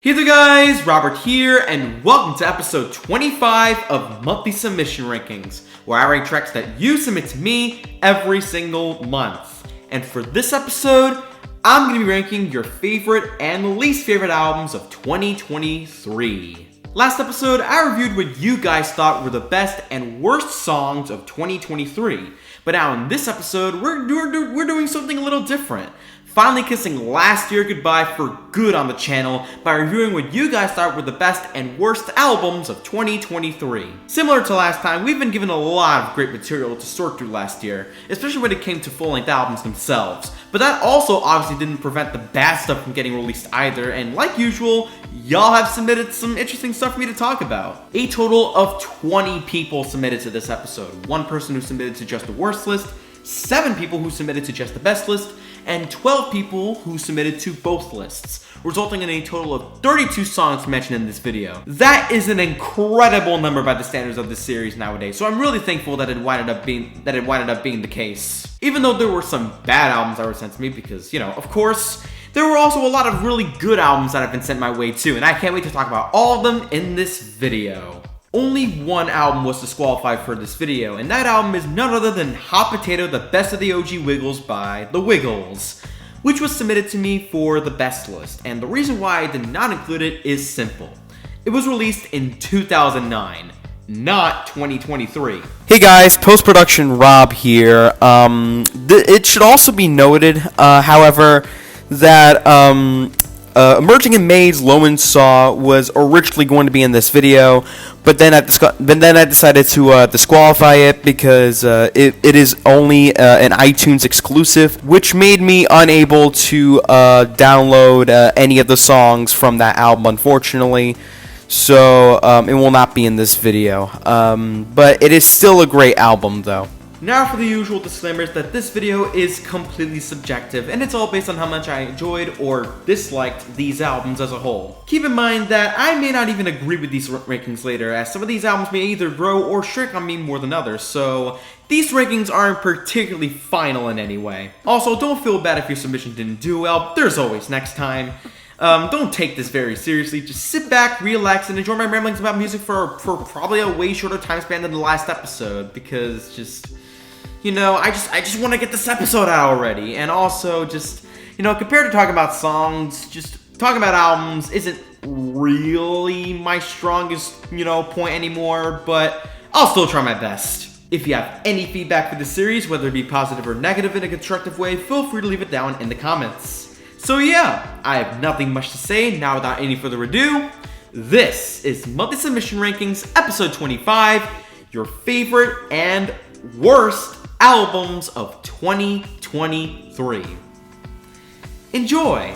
Hey there guys, Robert here, and welcome to episode 25 of Monthly Submission Rankings, where I rank tracks that you submit to me every single month. And for this episode, I'm going to be ranking your favorite and least favorite albums of 2023. Last episode, I reviewed what you guys thought were the best and worst songs of 2023. But now in this episode, we're doing something a little different. Finally kissing last year goodbye for good on the channel by reviewing what you guys thought were the best and worst albums of 2023. Similar to last time, we've been given a lot of great material to sort through last year, especially when it came to full-length albums themselves. But that also obviously didn't prevent the bad stuff from getting released either, and like usual, y'all have submitted some interesting stuff for me to talk about. A total of 20 people submitted to this episode. One person who submitted to just the worst list, 7 people who submitted to just the best list, and 12 people who submitted to both lists, resulting in a total of 32 songs mentioned in this video. That is an incredible number by the standards of this series nowadays, so I'm really thankful that it winded up being the case. Even though there were some bad albums that were sent to me, because, you know, of course, there were also a lot of really good albums that have been sent my way too, and I can't wait to talk about all of them in this video. Only one album was disqualified for this video, and that album is none other than Hot Potato, The Best of the OG Wiggles by The Wiggles, which was submitted to me for the best list, and the reason why I did not include it is simple. It was released in 2009, not 2023. Hey guys, post-production Rob here. It should also be noted, however, that Emerging in May's Loman Saw was originally going to be in this video, but then I decided to disqualify it because it is only an iTunes exclusive, which made me unable to download any of the songs from that album, unfortunately. So it will not be in this video, but it is still a great album though. Now for the usual disclaimers that this video is completely subjective and it's all based on how much I enjoyed or disliked these albums as a whole. Keep in mind that I may not even agree with these rankings later, as some of these albums may either grow or shrink on me more than others, so these rankings aren't particularly final in any way. Also, don't feel bad if your submission didn't do well, there's always next time. Don't take this very seriously, just sit back, relax, and enjoy my ramblings about music for probably a way shorter time span than the last episode, because just, you know, I just want to get this episode out already, and also just, you know, compared to talking about songs, just talking about albums isn't really my strongest, you know, point anymore, but I'll still try my best. If you have any feedback for this series, whether it be positive or negative in a constructive way, feel free to leave it down in the comments. So yeah, I have nothing much to say. Now without any further ado, this is Monthly Submission Rankings, episode 25, your favorite and worst albums of 2023. Enjoy!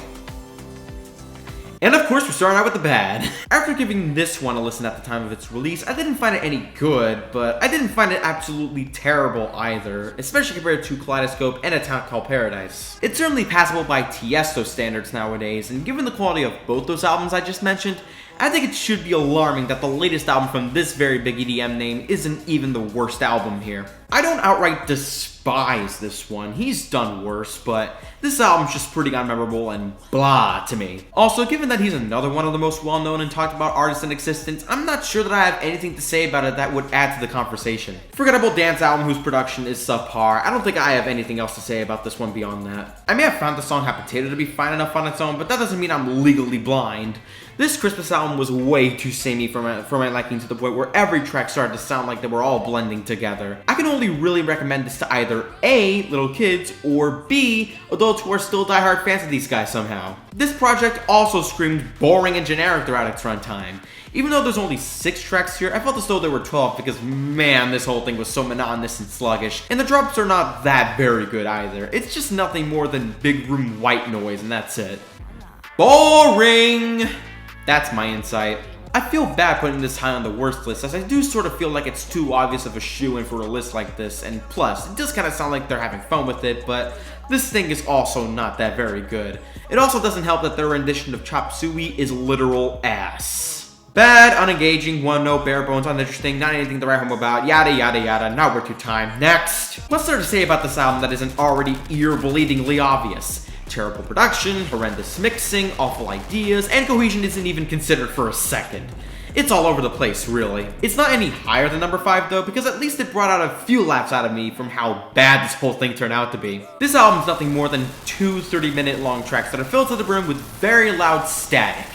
And of course, we're starting out with the bad. After giving this one a listen at the time of its release, I didn't find it any good, but I didn't find it absolutely terrible either, especially compared to Kaleidoscope and A Town Called Paradise. It's certainly passable by Tiesto standards nowadays, and given the quality of both those albums I just mentioned, I think it should be alarming that the latest album from this very big EDM name isn't even the worst album here. I don't outright despise this one, he's done worse, but this album's just pretty unmemorable and blah to me. Also, given that he's another one of the most well-known and talked about artists in existence, I'm not sure that I have anything to say about it that would add to the conversation. Forgettable dance album whose production is subpar. I don't think I have anything else to say about this one beyond that. I may have found the song Hot Potato to be fine enough on its own, but that doesn't mean I'm legally blind. This Christmas album was way too samey for my liking, to the point where every track started to sound like they were all blending together. I can only really recommend this to either A, little kids, or B, adults who are still diehard fans of these guys somehow. This project also screamed boring and generic throughout its runtime. Even though there's only 6 tracks here, I felt as though there were 12 because man, this whole thing was so monotonous and sluggish. And the drops are not that very good either. It's just nothing more than big room white noise and that's it. Boring! That's my insight. I feel bad putting this high on the worst list, as I do sort of feel like it's too obvious of a shoo-in for a list like this, and plus, it does kind of sound like they're having fun with it, but this thing is also not that very good. It also doesn't help that their rendition of Chop Suey is literal ass. Bad, unengaging, one note, bare bones, uninteresting, not anything to write home about, yada yada yada, not worth your time. Next! What's there to say about this album that isn't already ear-bleedingly obvious? Terrible production, horrendous mixing, awful ideas, and cohesion isn't even considered for a second. It's all over the place, really. It's not any higher than number 5 though, because at least it brought out a few laughs out of me from how bad this whole thing turned out to be. This album's nothing more than 2 30-minute long tracks that are filled to the brim with very loud static.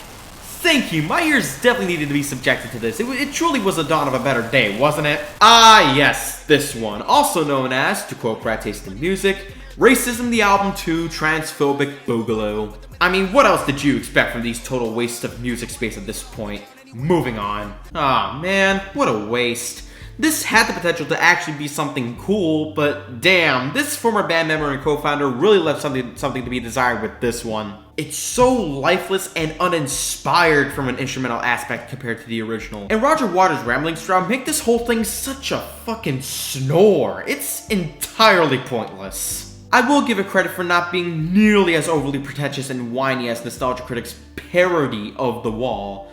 Thank you, my ears definitely needed to be subjected to this. It truly was a dawn of a better day, wasn't it? Ah yes, this one, also known as, to quote Brad Taste in Music, Racism the Album 2 Transphobic Boogaloo. I mean, what else did you expect from these total wastes of music space at this point? Moving on. Aw man, what a waste. This had the potential to actually be something cool, but damn, this former band member and co-founder really left something to be desired with this one. It's so lifeless and uninspired from an instrumental aspect compared to the original. And Roger Waters' rambling strum make this whole thing such a fucking snore. It's entirely pointless. I will give it credit for not being nearly as overly pretentious and whiny as Nostalgia Critic's parody of The Wall.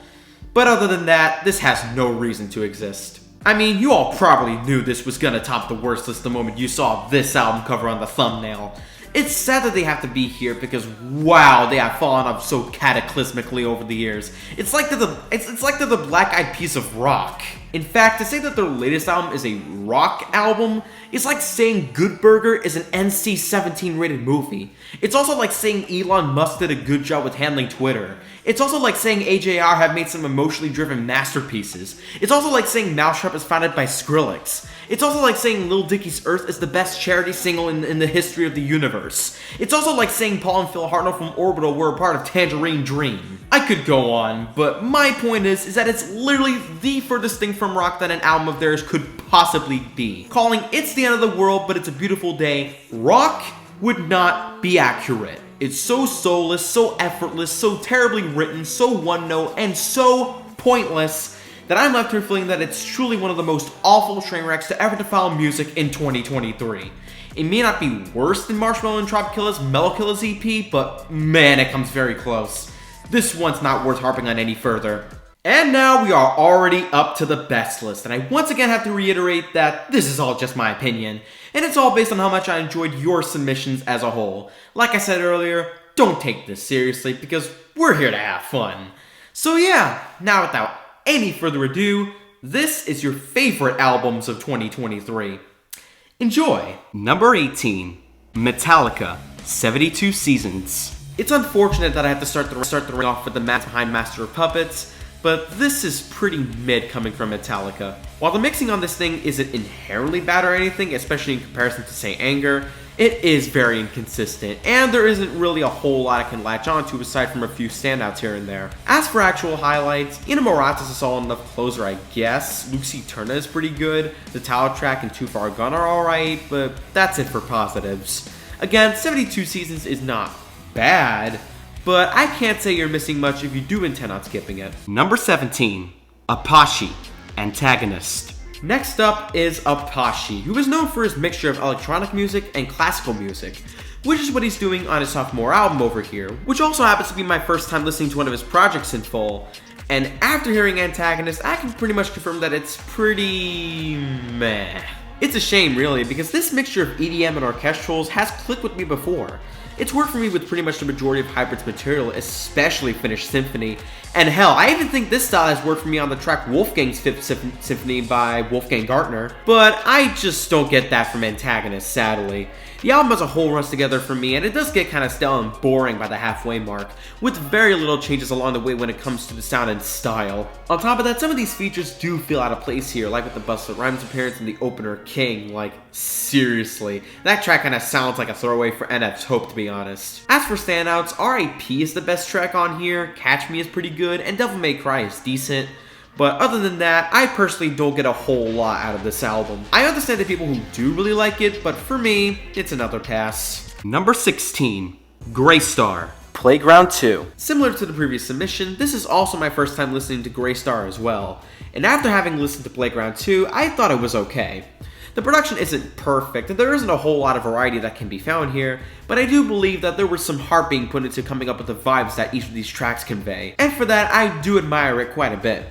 But other than that, this has no reason to exist. I mean, you all probably knew this was gonna top the worst list the moment you saw this album cover on the thumbnail. It's sad that they have to be here because wow, they have fallen off so cataclysmically over the years. It's like they're the Black Eyed Peas of rock. In fact, to say that their latest album is a rock album is like saying Good Burger is an NC-17 rated movie. It's also like saying Elon Musk did a good job with handling Twitter. It's also like saying AJR have made some emotionally driven masterpieces. It's also like saying Mousetrap is founded by Skrillex. It's also like saying Lil Dicky's Earth is the best charity single in the history of the universe. It's also like saying Paul and Phil Hartnell from Orbital were a part of Tangerine Dream. I could go on, but my point is that it's literally the furthest thing from rock that an album of theirs could possibly be. Calling It's the End of the World, but It's a Beautiful Day rock would not be accurate. It's so soulless, so effortless, so terribly written, so one-note, and so pointless that I'm left here feeling that it's truly one of the most awful train wrecks to ever defile music in 2023. It may not be worse than Marshmello and Tropicalla's Mellow Killer's EP, but man, it comes very close. This one's not worth harping on any further. And now we are already up to the best list, and I once again have to reiterate that this is all just my opinion, and it's all based on how much I enjoyed your submissions as a whole. Like I said earlier, don't take this seriously, because we're here to have fun. So yeah, now without any further ado, this is your favorite albums of 2023. Enjoy! Number 18, Metallica, 72 Seasons. It's unfortunate that I have to start the ring off with the man behind Master of Puppets, but this is pretty mid coming from Metallica. While the mixing on this thing isn't inherently bad or anything, especially in comparison to, say, Anger, it is very inconsistent, and there isn't really a whole lot I can latch onto aside from a few standouts here and there. As for actual highlights, Inamoratus is a solid enough closer, I guess. Lucy Turna is pretty good, the Tower Track and Too Far Gone are alright, but that's it for positives. Again, 72 Seasons is not bad, but I can't say you're missing much if you do intend on skipping it. Number 17, Aphi Antagonist. Next up is Aphi, who is known for his mixture of electronic music and classical music, which is what he's doing on his sophomore album over here, which also happens to be my first time listening to one of his projects in full. And after hearing Antagonist, I can pretty much confirm that it's pretty meh. It's a shame, really, because this mixture of EDM and orchestrals has clicked with me before. It's worked for me with pretty much the majority of Hybrid's material, especially Finished Symphony. And hell, I even think this style has worked for me on the track Wolfgang's Fifth Symphony by Wolfgang Gartner. But I just don't get that from Antagonist, sadly. The album as a whole runs together for me, and it does get kind of stale and boring by the halfway mark, with very little changes along the way when it comes to the sound and style. On top of that, some of these features do feel out of place here, like with the Busta Rhymes appearance in the opener King. Like, seriously, that track kind of sounds like a throwaway for NF's Hope, to be honest. As for standouts, R.I.P. is the best track on here, Catch Me is pretty good, and Devil May Cry is decent. But other than that, I personally don't get a whole lot out of this album. I understand the people who do really like it, but for me, it's another pass. Number 16, Gystar Playground 2. Similar to the previous submission, this is also my first time listening to Gystar as well. And after having listened to Playground 2, I thought it was okay. The production isn't perfect, and there isn't a whole lot of variety that can be found here, but I do believe that there was some heart being put into coming up with the vibes that each of these tracks convey. And for that, I do admire it quite a bit.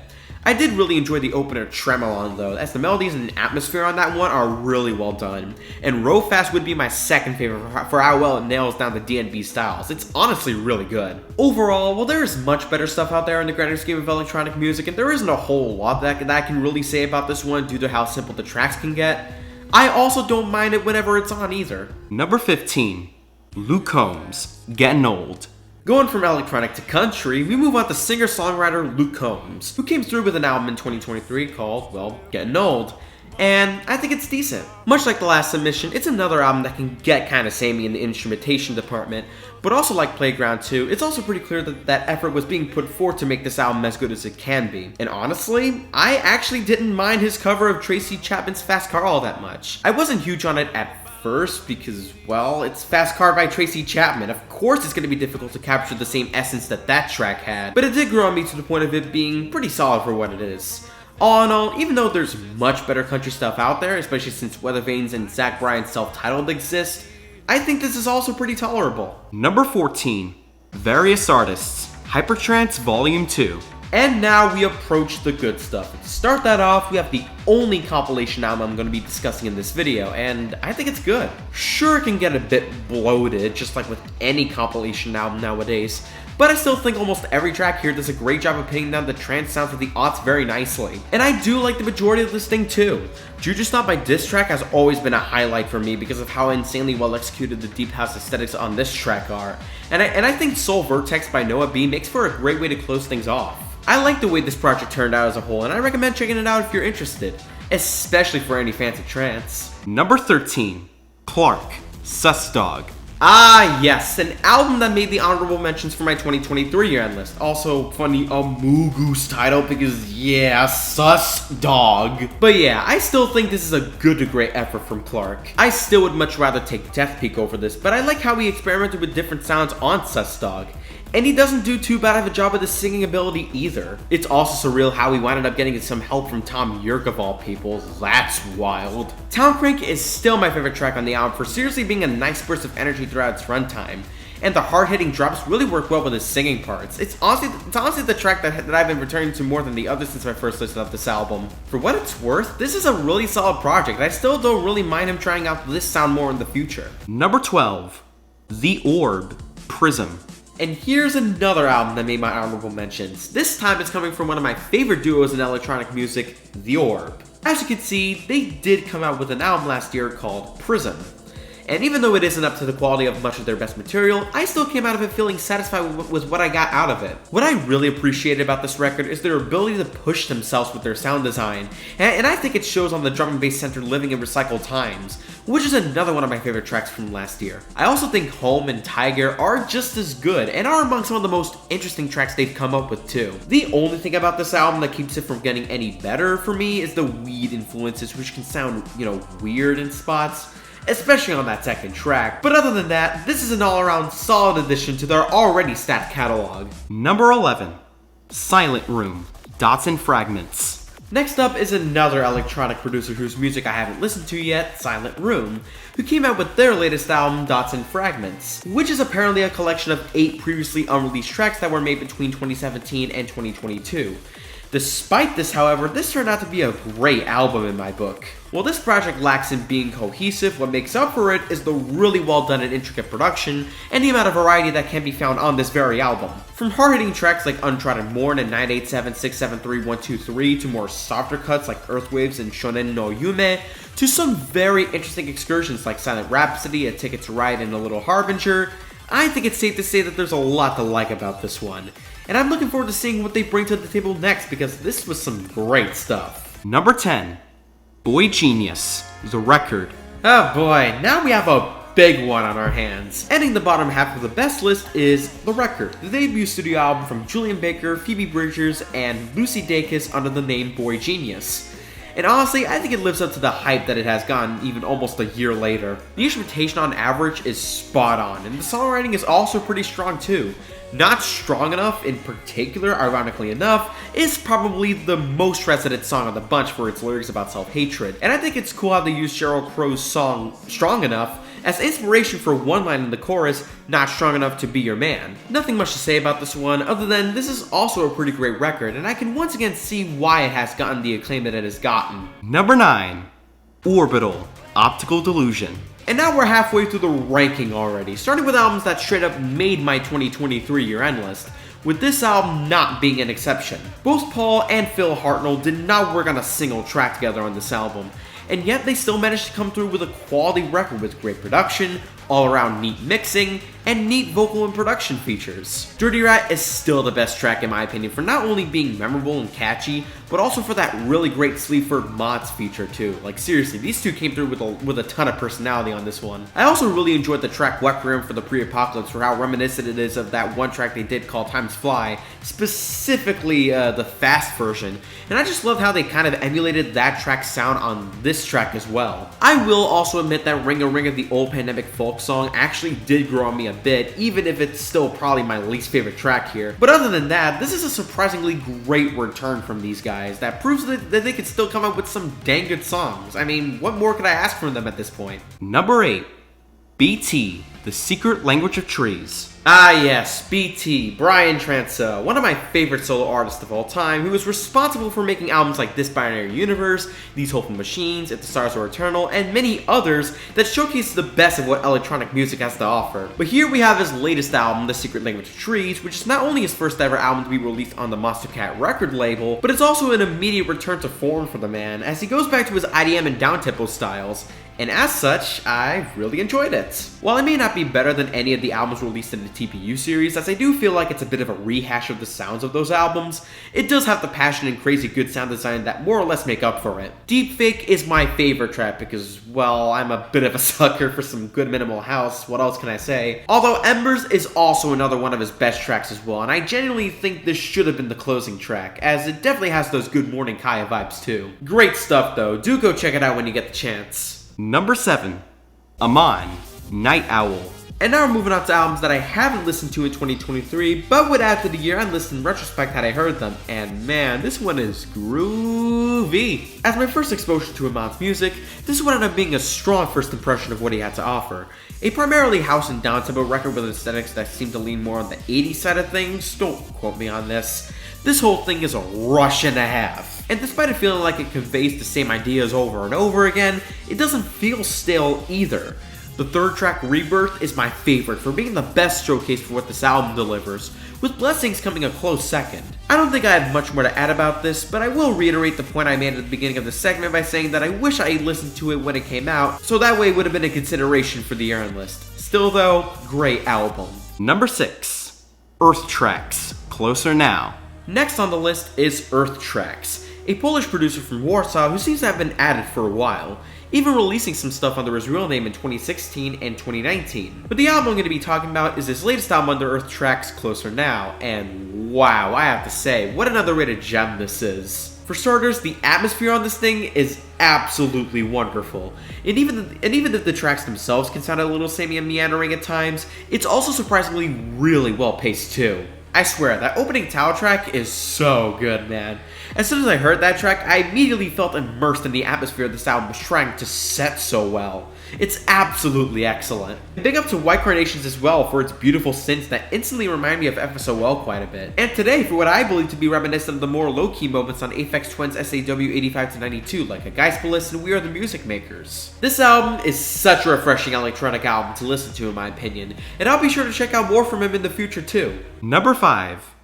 I did really enjoy the opener Tremolon though, as the melodies and atmosphere on that one are really well done. And Row Fast would be my second favorite for how well it nails down the DNB styles. It's honestly really good. Overall, while there is much better stuff out there in the grand scheme of electronic music, and there isn't a whole lot that I can really say about this one due to how simple the tracks can get, I also don't mind it whenever it's on either. Number 15, Luke Combs, Getting Old. Going from electronic to country, we move on to singer-songwriter Luke Combs, who came through with an album in 2023 called, well, Getting Old. And I think it's decent. Much like the last submission, it's another album that can get kinda samey in the instrumentation department, but also like Playground 2, it's also pretty clear that effort was being put forth to make this album as good as it can be. And honestly, I actually didn't mind his cover of Tracy Chapman's Fast Car all that much. I wasn't huge on it at first because, well, it's Fast Car by Tracy Chapman. Of course it's going to be difficult to capture the same essence that track had, but it did grow on me to the point of it being pretty solid for what it is. All in all, even though there's much better country stuff out there, especially since Weather Vanes and Zach Bryan's Self-Titled exist, I think this is also pretty tolerable. Number 14, Various Artists, Hypertrance Volume 2. And now we approach the good stuff. To start that off, we have the only compilation album I'm going to be discussing in this video, and I think it's good. Sure, it can get a bit bloated, just like with any compilation album nowadays, but I still think almost every track here does a great job of pinning down the trance sounds of the aughts very nicely. And I do like the majority of this thing too. Juju Stop by Diss Track has always been a highlight for me because of how insanely well executed the deep house aesthetics on this track are. And I think Soul Vertex by Noah B makes for a great way to close things off. I like the way this project turned out as a whole, and I recommend checking it out if you're interested, especially for any fans of trance. Number 13, Clark, Susg. Ah yes, an album that made the honorable mentions for my 2023 year-end list. Also, funny, a Moogoose title because yeah, Susg. But yeah, I still think this is a good to great effort from Clark. I still would much rather take Death Peak over this, but I like how he experimented with different sounds on Susg. And he doesn't do too bad of a job with his singing ability either. It's also surreal how he wound up getting some help from Tom York of all people. That's wild. Town Crank is still my favorite track on the album for seriously being a nice burst of energy throughout its runtime. And the hard-hitting drops really work well with his singing parts. It's honestly the track that I've been returning to more than the others since my first listen of this album. For what it's worth, this is a really solid project. I still don't really mind him trying out this sound more in the future. Number 12, The Orb, Prism. And here's another album that made my honorable mentions. This time it's coming from one of my favorite duos in electronic music, The Orb. As you can see, they did come out with an album last year called Prism. And even though it isn't up to the quality of much of their best material, I still came out of it feeling satisfied with what I got out of it. What I really appreciated about this record is their ability to push themselves with their sound design, and I think it shows on the drum and bass centered Living in Recycled Times, which is another one of my favorite tracks from last year. I also think Home and Tiger are just as good, and are among some of the most interesting tracks they've come up with too. The only thing about this album that keeps it from getting any better for me is the weed influences, which can sound, weird in spots, especially on that second track. But other than that, this is an all-around solid addition to their already stacked catalog. Number 11, Silent Room, Dots and Fragments. Next up is another electronic producer whose music I haven't listened to yet, Silent Room, who came out with their latest album, Dots and Fragments, which is apparently a collection of 8 previously unreleased tracks that were made between 2017 and 2022. Despite this, however, this turned out to be a great album in my book. While this project lacks in being cohesive, what makes up for it is the really well done and intricate production, and the amount of variety that can be found on this very album. From hard-hitting tracks like Untrodden Morn and 987 673 123 to more softer cuts like Earthwaves and Shonen no Yume, to some very interesting excursions like Silent Rhapsody, A Ticket to Ride, and A Little Harbinger, I think it's safe to say that there's a lot to like about this one. And I'm looking forward to seeing what they bring to the table next because this was some great stuff. Number 10, Boy Genius, The Record. Oh boy, now we have a big one on our hands. Ending the bottom half of the best list is The Record, the debut studio album from Julian Baker, Phoebe Bridgers, and Lucy Dacus under the name Boy Genius. And honestly, I think it lives up to the hype that it has gotten even almost a year later. The instrumentation on average is spot on, and the songwriting is also pretty strong too. Not Strong Enough, in particular, ironically enough, is probably the most resident song on the bunch for its lyrics about self-hatred. And I think it's cool how they use Sheryl Crow's song Strong Enough as inspiration for one line in the chorus, "Not strong enough to be your man." Nothing much to say about this one, other than this is also a pretty great record, and I can once again see why it has gotten the acclaim that it has gotten. Number 9. Orbital, Optical Delusion. And now we're halfway through the ranking already, starting with albums that straight up made my 2023 year-end list, with this album not being an exception. Both Paul and Phil Hartnell did not work on a single track together on this album, and yet they still managed to come through with a quality record with great production, all-around neat mixing, and neat vocal and production features. Dirty Rat is still the best track in my opinion for not only being memorable and catchy, but also for that really great Sleaford Mods feature too. Like seriously, these two came through with a ton of personality on this one. I also really enjoyed the track Requiem for the Pre-Apocalypse for how reminiscent it is of that one track they did called Times Fly, specifically the fast version, and I just love how they kind of emulated that track's sound on this track as well. I will also admit that Ring-a-Ring of the Old Pandemic Folk song actually did grow on me a bit, even if it's still probably my least favorite track here. But other than that, this is a surprisingly great return from these guys that proves that they could still come up with some dang good songs. I mean, what more could I ask from them at this point? Number 8. BT, The Secret Language of Trees. Ah yes, BT, Brian Trance, one of my favorite solo artists of all time, who was responsible for making albums like This Binary Universe, These Hopeful Machines, If the Stars Were Eternal, and many others that showcase the best of what electronic music has to offer. But here we have his latest album, The Secret Language of Trees, which is not only his first ever album to be released on the Monster Cat record label, but it's also an immediate return to form for the man, as he goes back to his IDM and downtempo styles. And as such, I really enjoyed it. While it may not be better than any of the albums released in the TPU series, as I do feel like it's a bit of a rehash of the sounds of those albums, it does have the passion and crazy good sound design that more or less make up for it. Deepfake is my favorite track because, well, I'm a bit of a sucker for some good minimal house, what else can I say? Although Embers is also another one of his best tracks as well, and I genuinely think this should have been the closing track, as it definitely has those Good Morning Kaya vibes too. Great stuff though, do go check it out when you get the chance. Number 7. Aman, Night Owl. And now we're moving on to albums that I haven't listened to in 2023, but would add to the year-end list in retrospect had I heard them. And man, this one is groovy. As my first exposure to Aman's music, this one ended up being a strong first impression of what he had to offer. A primarily house and downtempo record with aesthetics that seem to lean more on the 80s side of things, don't quote me on this. This whole thing is a rush and a half. And despite it feeling like it conveys the same ideas over and over again, it doesn't feel stale either. The third track, Rebirth, is my favorite for being the best showcase for what this album delivers, with Blessings coming a close second. I don't think I have much more to add about this, but I will reiterate the point I made at the beginning of the segment by saying that I wish I had listened to it when it came out, so that way it would have been a consideration for the year-end list. Still though, great album. Number 6. Earth Tracks, Closer Now. Next on the list is Earth Tracks, a Polish producer from Warsaw who seems to have been at it for a while, even releasing some stuff under his real name in 2016 and 2019. But the album I'm going to be talking about is his latest album under Earth Tracks, Closer Now, and wow, I have to say, what an underrated gem this is. For starters, the atmosphere on this thing is absolutely wonderful, and even if the tracks themselves can sound a little samey and meandering at times, it's also surprisingly really well paced too. I swear, that opening Tao track is so good, man. As soon as I heard that track, I immediately felt immersed in the atmosphere this album was trying to set so well. It's absolutely excellent. Big up to White Carnations as well for its beautiful synths that instantly remind me of FSOL quite a bit. And today for what I believe to be reminiscent of the more low-key moments on Aphex Twin's SAW 85-92, like A Geistballist and We Are the Music Makers. This album is such a refreshing electronic album to listen to in my opinion, and I'll be sure to check out more from him in the future too. Number 5.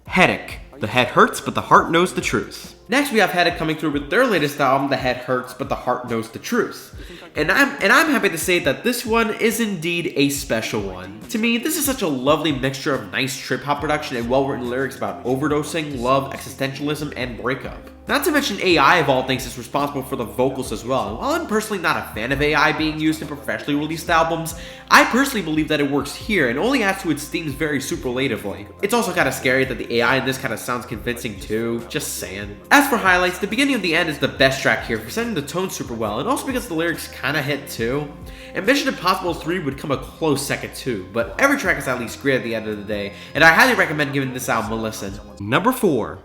Headache. The head hurts, but the heart knows the truth. Next, we have Headache coming through with their latest album, The Head Hurts, But the Heart Knows the Truth. And I'm happy to say that this one is indeed a special one. To me, this is such a lovely mixture of nice trip-hop production and well-written lyrics about overdosing, love, existentialism, and breakup. Not to mention AI of all things is responsible for the vocals as well. And while I'm personally not a fan of AI being used in professionally released albums, I personally believe that it works here and only adds to its themes very superlatively. It's also kind of scary that the AI in this kind of sounds convincing too, just saying. As for highlights, the beginning of the end is the best track here for setting the tone super well, and also because the lyrics kind of hit too. And Mission Impossible 3 would come a close second too, but every track is at least great at the end of the day, and I highly recommend giving this album a listen. Number 4.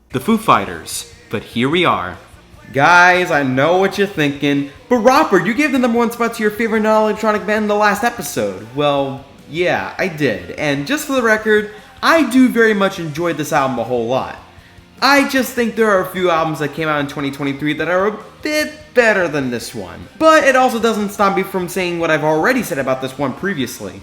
The Foo Fighters, But Here We Are. Guys, I know what you're thinking, but Robert, you gave the #1 spot to your favorite non-electronic band in the last episode. Well, yeah, I did, and just for the record, I do very much enjoy this album a whole lot. I just think there are a few albums that came out in 2023 that are a bit better than this one. But it also doesn't stop me from saying what I've already said about this one previously.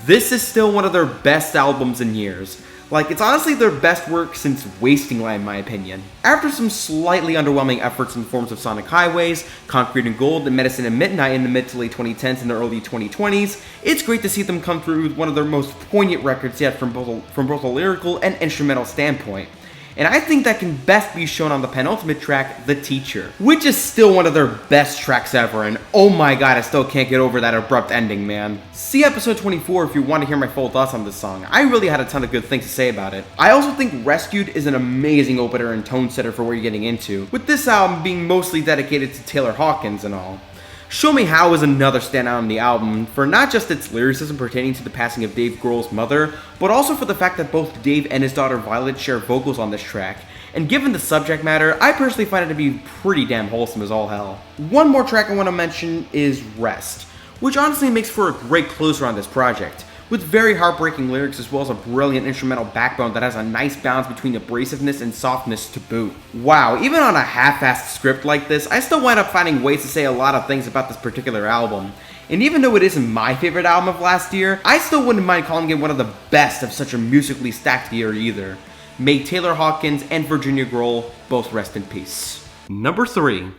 This is still one of their best albums in years. Like, it's honestly their best work since Wasting Light in my opinion. After some slightly underwhelming efforts in the forms of Sonic Highways, Concrete and Gold, and Medicine at Midnight in the mid to late 2010s and the early 2020s, it's great to see them come through with one of their most poignant records yet from both a lyrical and instrumental standpoint. And I think that can best be shown on the penultimate track, The Teacher, which is still one of their best tracks ever, and oh my god, I still can't get over that abrupt ending, man. See episode 24 if you want to hear my full thoughts on this song. I really had a ton of good things to say about it. I also think Rescued is an amazing opener and tone setter for what you're getting into, with this album being mostly dedicated to Taylor Hawkins and all. Show Me How is another standout on the album, for not just its lyricism pertaining to the passing of Dave Grohl's mother, but also for the fact that both Dave and his daughter Violet share vocals on this track. And given the subject matter, I personally find it to be pretty damn wholesome as all hell. One more track I want to mention is Rest, which honestly makes for a great closer on this project, with very heartbreaking lyrics as well as a brilliant instrumental backbone that has a nice balance between abrasiveness and softness to boot. Wow, even on a half-assed script like this, I still wind up finding ways to say a lot of things about this particular album. And even though it isn't my favorite album of last year, I still wouldn't mind calling it one of the best of such a musically stacked year either. May Taylor Hawkins and Virginia Grohl both rest in peace. Number 3.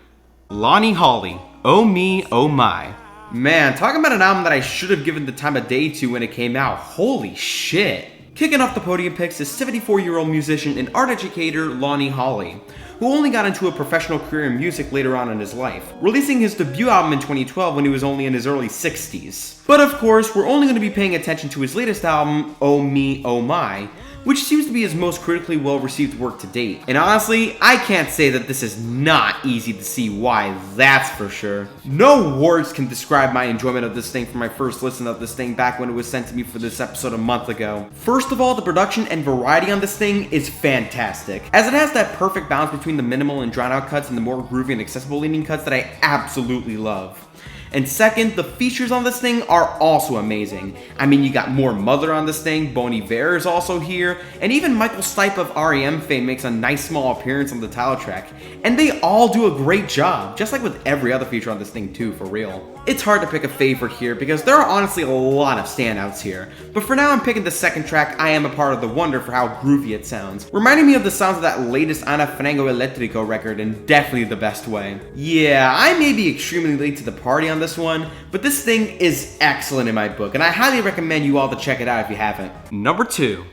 Lonnie Holly, Oh Me, Oh My. Man, talking about an album that I should have given the time of day to when it came out, holy shit. Kicking off the podium picks is 74-year-old musician and art educator Lonnie Holly, who only got into a professional career in music later on in his life, releasing his debut album in 2012 when he was only in his early 60s. But of course, we're only going to be paying attention to his latest album, Oh Me, Oh My, which seems to be his most critically well-received work to date. And honestly, I can't say that this is not easy to see why, that's for sure. No words can describe my enjoyment of this thing from my first listen of this thing back when it was sent to me for this episode a month ago. First of all, the production and variety on this thing is fantastic, as it has that perfect balance between the minimal and drawn-out cuts and the more groovy and accessible leaning cuts that I absolutely love. And second, the features on this thing are also amazing. I mean, you got more Mother on this thing, Bon Iver is also here, and even Michael Stipe of R.E.M. fame makes a nice small appearance on the title track. And they all do a great job, just like with every other feature on this thing too, for real. It's hard to pick a favorite here because there are honestly a lot of standouts here, but for now I'm picking the second track, I Am a Part of the Wonder, for how groovy it sounds, reminding me of the sounds of that latest Ana Frango Electrico record in definitely the best way. Yeah, I may be extremely late to the party on this one, but this thing is excellent in my book, and I highly recommend you all to check it out if you haven't. Number 2.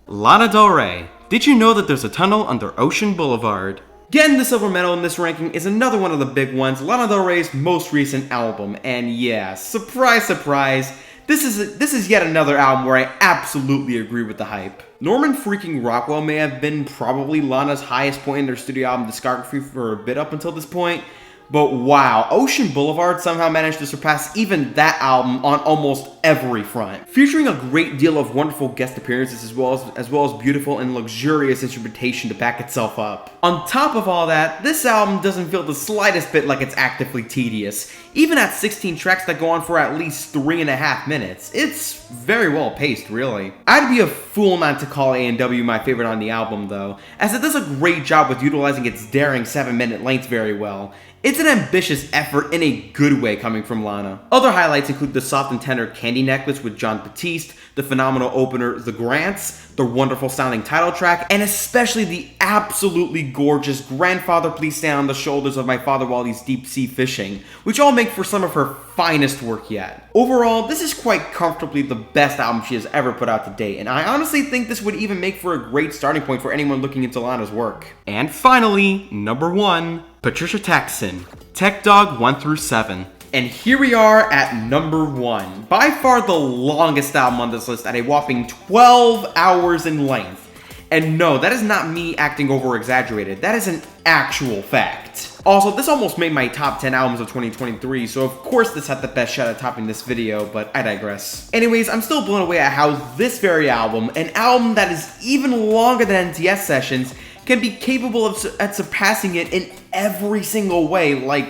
Lana Del Rey, Did You Know That There's a Tunnel Under Ocean Boulevard? Getting the silver medal in this ranking is another one of the big ones, Lana Del Rey's most recent album, and yeah, surprise surprise, this is yet another album where I absolutely agree with the hype. Norman freaking Rockwell may have been probably Lana's highest point in their studio album discography for a bit up until this point, but wow, Ocean Boulevard somehow managed to surpass even that album on almost every front. Featuring a great deal of wonderful guest appearances as well as beautiful and luxurious instrumentation to back itself up. On top of all that, this album doesn't feel the slightest bit like it's actively tedious, even at 16 tracks that go on for at least 3.5 minutes. It's very well paced, really. I'd be a fool not to call A&W my favorite on the album though, as it does a great job with utilizing its daring 7-minute length very well. It's an ambitious effort in a good way coming from Lana. Other highlights include the soft and tender Candy Necklace with Jon Batiste, the phenomenal opener The Grants, the wonderful sounding title track, and especially the absolutely gorgeous Grandfather Please Stand on the Shoulders of My Father While He's Deep Sea Fishing, which all make for some of her finest work yet. Overall, this is quite comfortably the best album she has ever put out to date, and I honestly think this would even make for a great starting point for anyone looking into Lana's work. And finally, number 1, Patricia Tran, Tech Dog 1 through 7. And here we are at number 1, by far the longest album on this list at a whopping 12 hours in length. And no, that is not me acting over-exaggerated, that is an actual fact. Also, this almost made my top 10 albums of 2023, so of course this had the best shot at topping this video, but I digress. Anyways, I'm still blown away at how this very album, an album that is even longer than NTS Sessions, can be capable of at surpassing it in every single way. Like,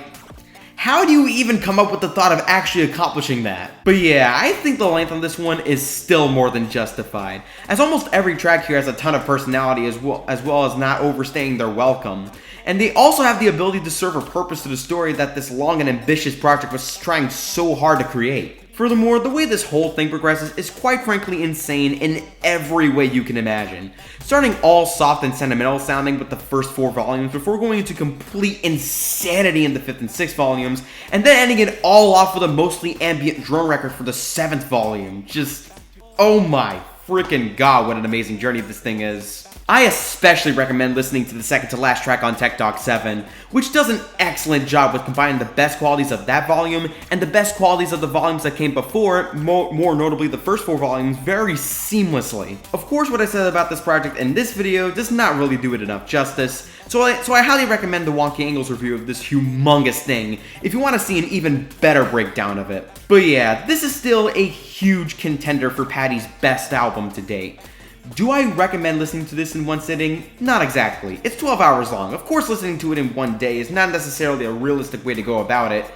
how do you even come up with the thought of actually accomplishing that? But yeah, I think the length on this one is still more than justified, as almost every track here has a ton of personality as well as not overstaying their welcome. And they also have the ability to serve a purpose to the story that this long and ambitious project was trying so hard to create. Furthermore, the way this whole thing progresses is quite frankly insane in every way you can imagine. Starting all soft and sentimental sounding with the first 4 volumes before going into complete insanity in the 5th and 6th volumes, and then ending it all off with a mostly ambient drone record for the 7th volume. Just, oh my freaking god, what an amazing journey this thing is. I especially recommend listening to the second to last track on Tech Talk 7, which does an excellent job with combining the best qualities of that volume and the best qualities of the volumes that came before, more notably the first 4 volumes, very seamlessly. Of course, what I said about this project in this video does not really do it enough justice, so I highly recommend the Wonky Angles review of this humongous thing if you want to see an even better breakdown of it. But yeah, this is still a huge contender for Patty's best album to date. Do I recommend listening to this in one sitting? Not exactly. It's 12 hours long. Of course, listening to it in one day is not necessarily a realistic way to go about it,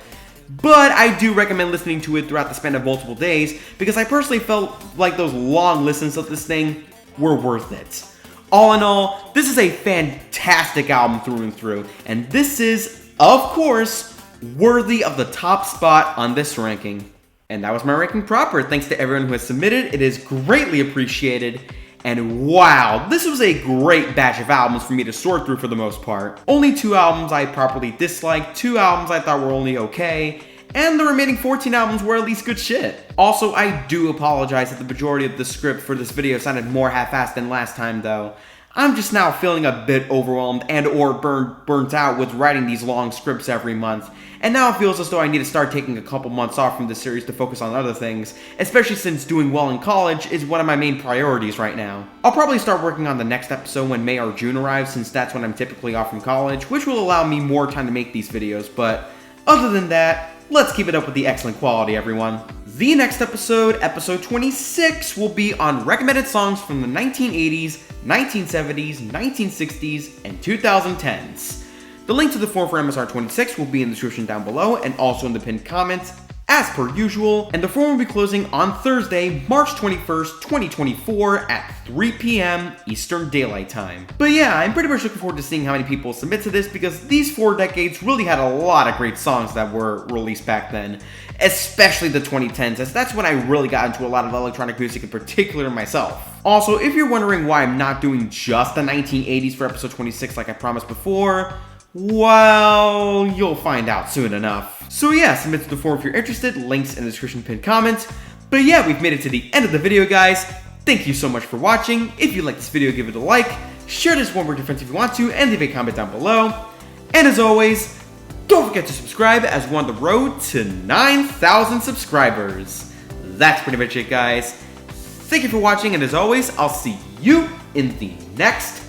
but I do recommend listening to it throughout the span of multiple days because I personally felt like those long listens of this thing were worth it. All in all, this is a fantastic album through and through, and this is, of course, worthy of the top spot on this ranking. And that was my ranking proper. Thanks to everyone who has submitted. It is greatly appreciated. And wow, this was a great batch of albums for me to sort through for the most part. Only 2 albums I properly disliked, 2 albums I thought were only okay, and the remaining 14 albums were at least good shit. Also, I do apologize that the majority of the script for this video sounded more half-assed than last time though. I'm just now feeling a bit overwhelmed and or burnt out with writing these long scripts every month, and now it feels as though I need to start taking a couple months off from this series to focus on other things, especially since doing well in college is one of my main priorities right now. I'll probably start working on the next episode when May or June arrives, since that's when I'm typically off from college, which will allow me more time to make these videos, but other than that, let's keep it up with the excellent quality, everyone. The next episode, episode 26, will be on recommended songs from the 1980s, 1970s, 1960s, and 2010s. The link to the form for MSR26 will be in the description down below and also in the pinned comments, as per usual, and the form will be closing on Thursday, March 21st, 2024 at 3 p.m. Eastern Daylight Time. But yeah, I'm pretty much looking forward to seeing how many people submit to this because these 4 decades really had a lot of great songs that were released back then, especially the 2010s, as that's when I really got into a lot of electronic music in particular myself. Also, if you're wondering why I'm not doing just the 1980s for episode 26 like I promised before, well, you'll find out soon enough. So yeah, submit to the forum if you're interested, links in the description pinned comments. But yeah, we've made it to the end of the video, guys. Thank you so much for watching. If you like this video, give it a like, share this one with your friends if you want to, and leave a comment down below. And as always, don't forget to subscribe as we're on the road to 9,000 subscribers. That's pretty much it, guys. Thank you for watching, and as always, I'll see you in the next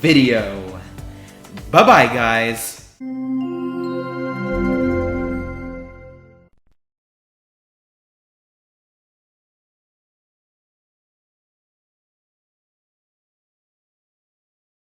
video. Bye-bye, guys.